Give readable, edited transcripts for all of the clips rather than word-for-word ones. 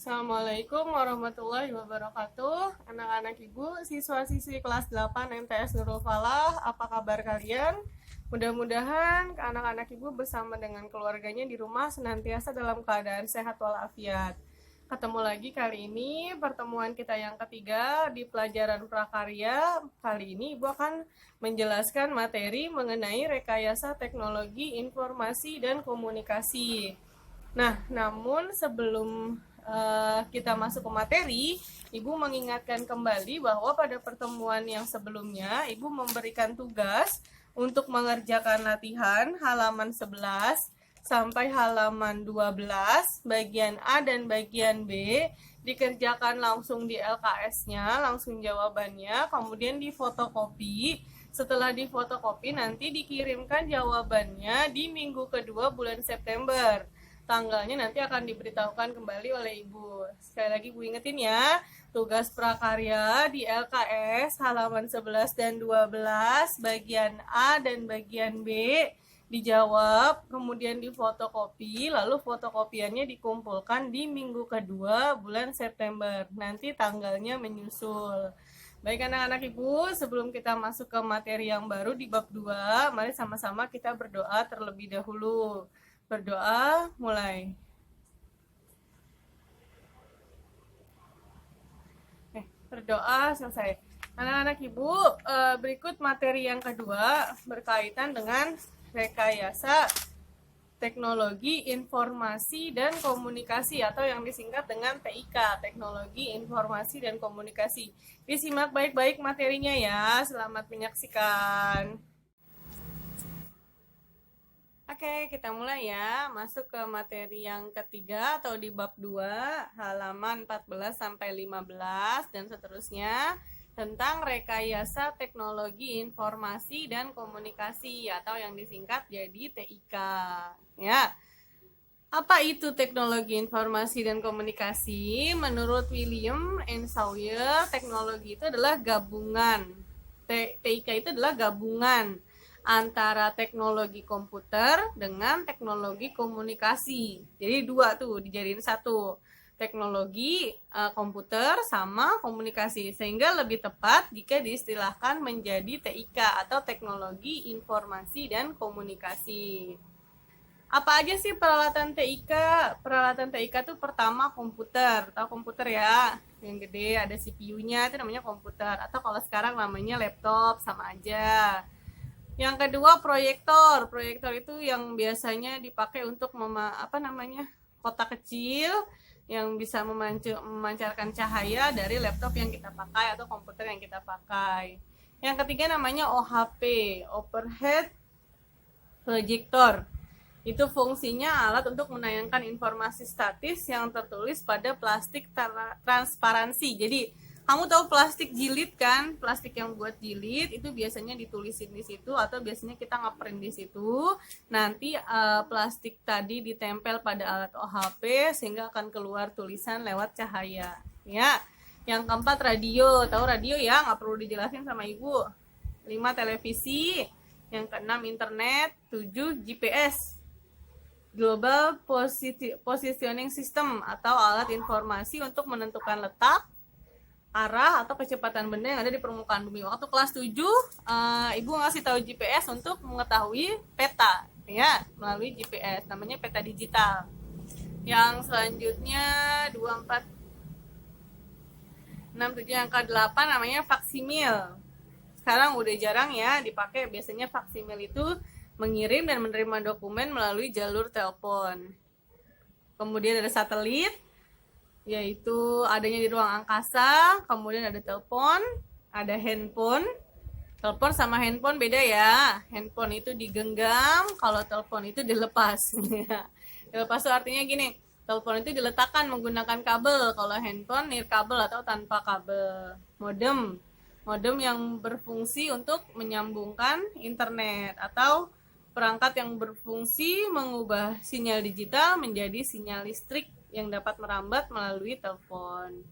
Assalamualaikum warahmatullahi wabarakatuh. Anak-anak ibu, siswa-siswi kelas 8 MTS Nurul Falah, apa kabar kalian? Mudah-mudahan anak-anak ibu bersama dengan keluarganya di rumah senantiasa dalam keadaan sehat walafiat. Ketemu lagi kali ini, pertemuan kita yang ketiga di pelajaran prakarya. Kali ini ibu akan menjelaskan materi mengenai rekayasa teknologi informasi dan komunikasi. Nah, namun sebelum kita masuk ke materi, Ibu mengingatkan kembali bahwa pada pertemuan yang sebelumnya, Ibu memberikan tugas untuk mengerjakan latihan halaman 11 sampai halaman 12, bagian A dan bagian B, dikerjakan langsung di LKS-nya, langsung jawabannya, kemudian difotokopi. Setelah difotokopi, nanti dikirimkan jawabannya di minggu kedua bulan September. Tanggalnya nanti akan diberitahukan kembali oleh Ibu. Sekali lagi Ibu ingetin ya, tugas prakarya di LKS halaman 11 dan 12, bagian A dan bagian B dijawab, kemudian difotokopi, lalu fotokopiannya dikumpulkan di minggu kedua bulan September. Nanti tanggalnya menyusul. Baik anak-anak ibu, sebelum kita masuk ke materi yang baru di bab 2, mari sama-sama kita berdoa terlebih dahulu. Berdoa, mulai. Berdoa, selesai. Anak-anak ibu, berikut materi yang kedua berkaitan dengan rekayasa teknologi informasi dan komunikasi atau yang disingkat dengan TIK, teknologi informasi dan komunikasi. Disimak baik-baik materinya ya, selamat menyaksikan. Oke, kita mulai ya. Masuk ke materi yang ketiga atau di bab 2, halaman 14 sampai 15 dan seterusnya tentang rekayasa teknologi informasi dan komunikasi atau yang disingkat jadi TIK. Ya. Apa itu teknologi informasi dan komunikasi? Menurut William and Sawyer, teknologi itu adalah gabungan. TIK itu adalah gabungan antara teknologi komputer dengan teknologi komunikasi. Jadi dua tuh dijadiin satu, teknologi komputer sama komunikasi, sehingga lebih tepat jika diistilahkan menjadi TIK atau teknologi informasi dan komunikasi. Apa aja sih peralatan TIK? Peralatan TIK itu pertama komputer, tahu komputer ya, yang gede ada CPU-nya, itu namanya komputer, atau kalau sekarang namanya laptop, sama aja. Yang kedua proyektor. Proyektor itu yang biasanya dipakai untuk kotak kecil yang bisa memancarkan cahaya dari laptop yang kita pakai atau komputer yang kita pakai. Yang ketiga namanya OHP, overhead projector. Itu fungsinya alat untuk menayangkan informasi statis yang tertulis pada plastik transparansi. Jadi kamu tahu plastik jilid kan? Plastik yang buat jilid itu biasanya ditulisin di situ atau biasanya kita ngeprint di situ. Nanti plastik tadi ditempel pada alat OHP sehingga akan keluar tulisan lewat cahaya. Ya. Yang keempat radio. Tahu radio ya? Nggak perlu dijelasin sama ibu. 5 televisi. Yang keenam internet. 7 GPS. Global Positioning System atau alat informasi untuk menentukan letak, arah atau kecepatan benda yang ada di permukaan bumi. Waktu kelas 7 ibu ngasih tahu GPS untuk mengetahui peta ya, melalui GPS, namanya peta digital. Yang selanjutnya 24 67 yang ke-8 namanya faksimil. Sekarang udah jarang ya dipakai, biasanya faksimil itu mengirim dan menerima dokumen melalui jalur telepon. Kemudian ada satelit, yaitu adanya di ruang angkasa, kemudian ada telepon, ada handphone. Telepon sama handphone beda ya. Handphone itu digenggam, kalau telepon itu dilepas. Dilepas itu artinya gini, telepon itu diletakkan menggunakan kabel, kalau handphone nirkabel atau tanpa kabel. Modem yang berfungsi untuk menyambungkan internet atau perangkat yang berfungsi mengubah sinyal digital menjadi sinyal listrik yang dapat merambat melalui telepon.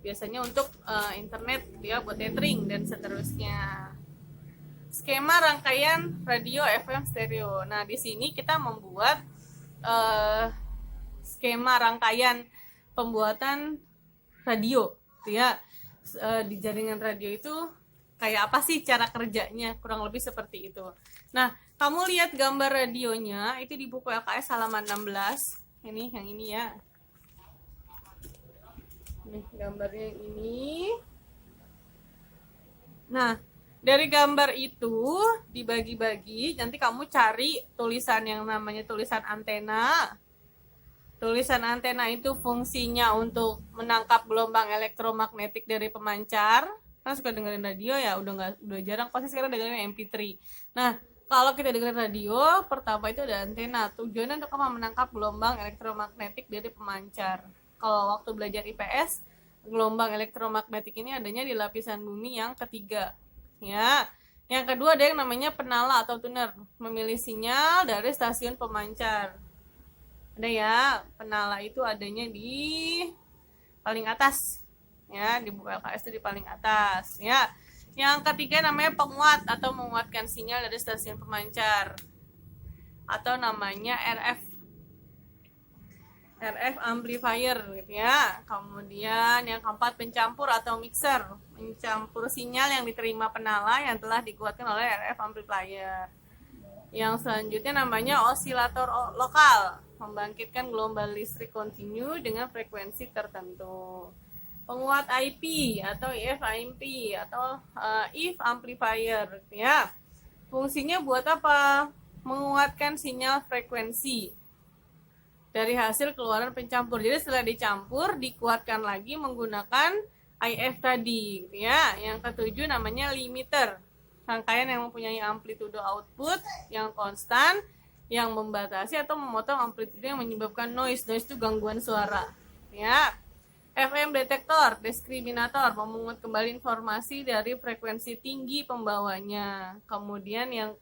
Biasanya untuk internet ya, buat tethering dan seterusnya. Skema rangkaian radio FM stereo. Nah, di sini kita membuat skema rangkaian pembuatan radio, gitu ya. Di jaringan radio itu kayak apa sih cara kerjanya, kurang lebih seperti itu. Nah, kamu lihat gambar radionya itu di buku LKS halaman 16. Ini yang ini ya. Nih gambarnya ini. Nah, dari gambar itu dibagi-bagi, nanti kamu cari tulisan yang namanya tulisan antena. Tulisan antena itu fungsinya untuk menangkap gelombang elektromagnetik dari pemancar. Kan suka dengerin radio ya, udah jarang, pasti sekarang dengerin MP3. Nah, kalau kita dengerin radio, pertama itu ada antena. Tujuannya untuk menangkap gelombang elektromagnetik dari pemancar. Kalau waktu belajar IPS, gelombang elektromagnetik ini adanya di lapisan bumi yang ketiga. Ya. Yang kedua ada yang namanya penala atau tuner, memilih sinyal dari stasiun pemancar. Ada ya, penala itu adanya di paling atas. Ya, di buku LKS itu di paling atas, ya. Yang ketiga namanya penguat atau menguatkan sinyal dari stasiun pemancar. Atau namanya RF amplifier gitu ya. Kemudian yang keempat pencampur atau mixer, mencampur sinyal yang diterima penala yang telah dikuatkan oleh RF amplifier. Yang selanjutnya namanya osilator lokal, membangkitkan gelombang listrik kontinu dengan frekuensi tertentu. Penguat IP atau EF-IMP atau EF amplifier ya. Fungsinya buat apa? Menguatkan sinyal frekuensi dari hasil keluaran pencampur. Jadi setelah dicampur dikuatkan lagi menggunakan IF tadi ya. Yang ketujuh namanya limiter, rangkaian yang mempunyai amplitudo output yang konstan yang membatasi atau memotong amplitudo yang menyebabkan noise. Noise itu gangguan suara ya. FM detektor, diskriminator, memungut kembali informasi dari frekuensi tinggi pembawanya. Kemudian yang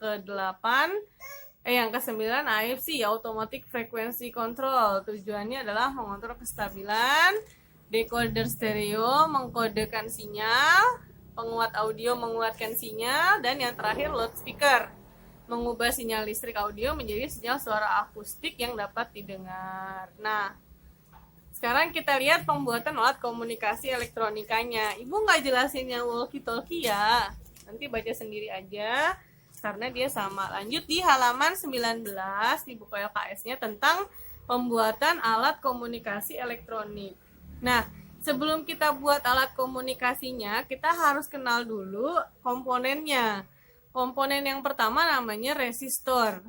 yang ke-9 AFC, Automatic Frequency Control. Tujuannya adalah mengontrol kestabilan. Decoder stereo, mengkodekan sinyal. Penguat audio, menguatkan sinyal. Dan yang terakhir loudspeaker, mengubah sinyal listrik audio menjadi sinyal suara akustik yang dapat didengar. Nah, sekarang kita lihat pembuatan alat komunikasi elektronikanya. Ibu nggak jelasin yang walkie-talkie ya. Nanti baca sendiri aja, karena dia sama. Lanjut di halaman 19 di buku LKS-nya tentang pembuatan alat komunikasi elektronik. Nah, sebelum kita buat alat komunikasinya, kita harus kenal dulu komponennya. Komponen yang pertama namanya resistor.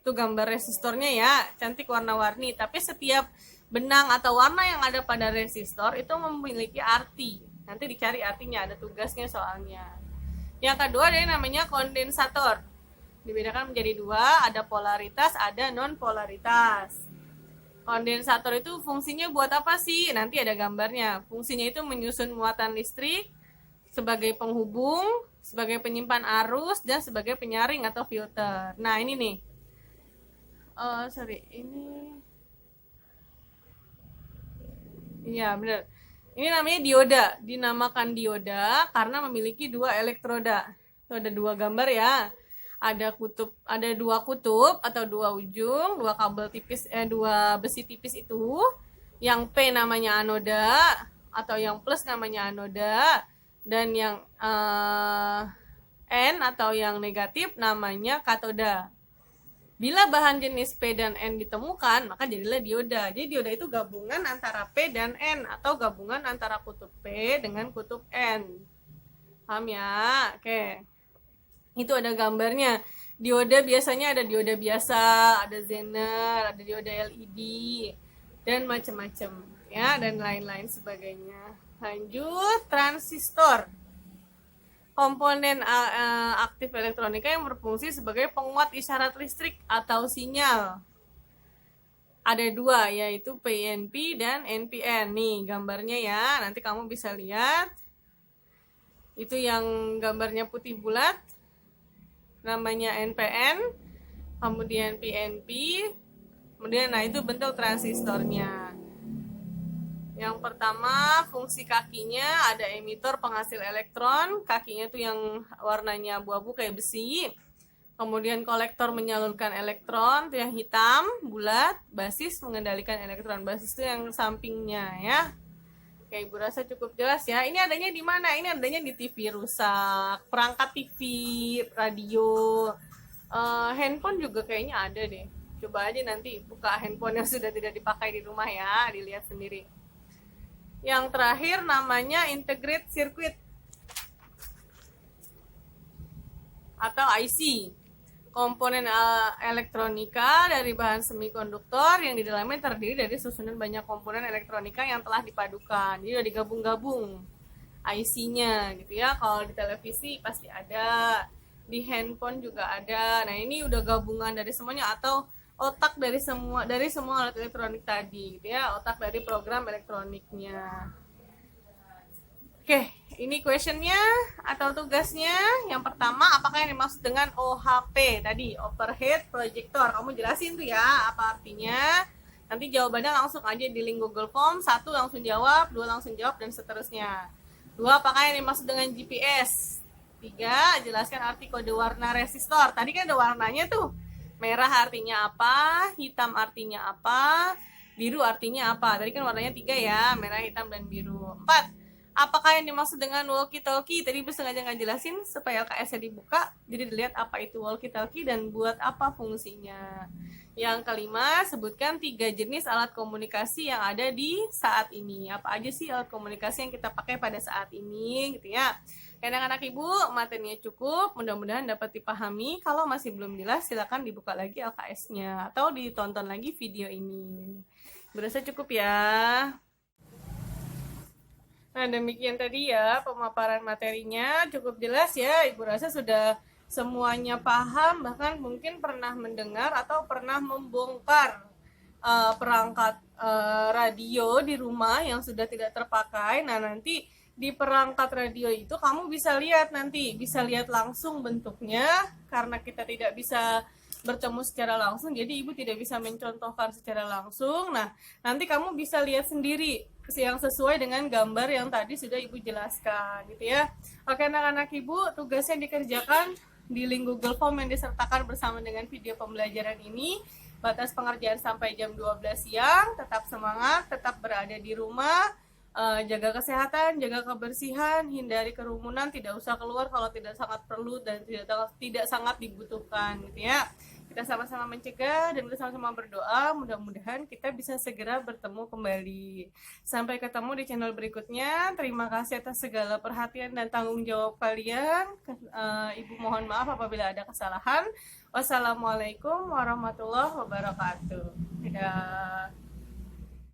Itu gambar resistornya ya, cantik warna-warni. Tapi setiap benang atau warna yang ada pada resistor itu memiliki arti. Nanti dicari artinya, ada tugasnya soalnya. Yang kedua ada yang namanya kondensator. Dibedakan menjadi dua, ada polaritas, ada non-polaritas. Kondensator itu fungsinya buat apa sih? Nanti ada gambarnya. Fungsinya itu menyusun muatan listrik sebagai penghubung, sebagai penyimpan arus, dan sebagai penyaring atau filter. Nah ini nih. Iya benar. Ini namanya dioda, dinamakan dioda karena memiliki dua elektroda. Itu ada dua gambar ya. Ada dua kutub atau dua ujung, dua kabel tipis, dua besi tipis itu. Yang P namanya anoda atau yang plus namanya anoda, dan yang N atau yang negatif namanya katoda. Bila bahan jenis P dan N ditemukan, maka jadilah dioda. Jadi dioda itu gabungan antara P dan N atau gabungan antara kutub P dengan kutub N. Paham ya? Oke. Itu ada gambarnya. Dioda biasanya ada dioda biasa, ada Zener, ada dioda LED, dan macam-macam ya, dan lain-lain sebagainya. Lanjut, transistor. Komponen aktif elektronika yang berfungsi sebagai penguat isyarat listrik atau sinyal. Ada dua, yaitu PNP dan NPN. Nih gambarnya ya, nanti kamu bisa lihat. Itu yang gambarnya putih bulat, namanya NPN, kemudian PNP, kemudian nah itu bentuk transistornya. Yang pertama, fungsi kakinya ada emitor penghasil elektron. Kakinya tuh yang warnanya abu-abu kayak besi. Kemudian kolektor menyalurkan elektron, itu yang hitam, bulat. Basis mengendalikan elektron. Basis itu yang sampingnya ya. Oke, Ibu rasa cukup jelas ya. Ini adanya di mana? Ini adanya di TV rusak, perangkat TV, radio, handphone juga kayaknya ada deh. Coba aja nanti buka handphone yang sudah tidak dipakai di rumah ya, dilihat sendiri. Yang terakhir namanya integrated circuit atau IC. Komponen elektronika dari bahan semikonduktor yang di dalamnya terdiri dari susunan banyak komponen elektronika yang telah dipadukan. Jadi udah digabung-gabung IC-nya gitu ya. Kalau di televisi pasti ada, di handphone juga ada. Nah, ini udah gabungan dari semuanya atau otak dari semua alat elektronik tadi gitu ya, otak dari program elektroniknya. Oke, ini questionnya atau tugasnya. Yang pertama, apakah yang dimaksud dengan OHP tadi, overhead projector? Kamu jelasin tuh ya apa artinya. Nanti jawabannya langsung aja di link Google Form. 1 langsung jawab, 2 langsung jawab, dan seterusnya. 2, apakah yang dimaksud dengan GPS? 3, jelaskan arti kode warna resistor. Tadi kan ada warnanya tuh. Merah artinya apa, hitam artinya apa, biru artinya apa. Tadi kan warnanya 3 ya, merah, hitam, dan biru. 4, apakah yang dimaksud dengan walkie-talkie? Tadi Ibu sengaja nggak jelasin supaya LKS-nya dibuka, jadi dilihat apa itu walkie-talkie dan buat apa fungsinya. Yang kelima, sebutkan 3 jenis alat komunikasi yang ada di saat ini. Apa aja sih alat komunikasi yang kita pakai pada saat ini gitu ya. Anak-anak Ibu, materinya cukup, mudah-mudahan dapat dipahami. Kalau masih belum jelas, silakan dibuka lagi LKS-nya atau ditonton lagi video ini. Berasa cukup ya. Nah, demikian tadi ya pemaparan materinya, cukup jelas ya. Ibu rasa sudah semuanya paham, bahkan mungkin pernah mendengar atau pernah membongkar perangkat radio di rumah yang sudah tidak terpakai. Nah, nanti di perangkat radio itu kamu bisa lihat nanti, bisa lihat langsung bentuknya, karena kita tidak bisa bertemu secara langsung, jadi Ibu tidak bisa mencontohkan secara langsung. Nah, nanti kamu bisa lihat sendiri yang sesuai dengan gambar yang tadi sudah Ibu jelaskan gitu ya. Oke anak-anak Ibu, tugasnya dikerjakan di link Google Form yang disertakan bersama dengan video pembelajaran ini. Batas pengerjaan sampai jam 12 siang. Tetap semangat, tetap berada di rumah. Jaga kesehatan, jaga kebersihan, hindari kerumunan, tidak usah keluar kalau tidak sangat perlu dan tidak sangat dibutuhkan gitu ya. Kita sama-sama mencegah dan kita sama-sama berdoa, mudah-mudahan kita bisa segera bertemu kembali. Sampai ketemu di channel berikutnya. Terima kasih atas segala perhatian dan tanggung jawab kalian. Ibu mohon maaf apabila ada kesalahan. Wassalamualaikum warahmatullahi wabarakatuh. Dadah.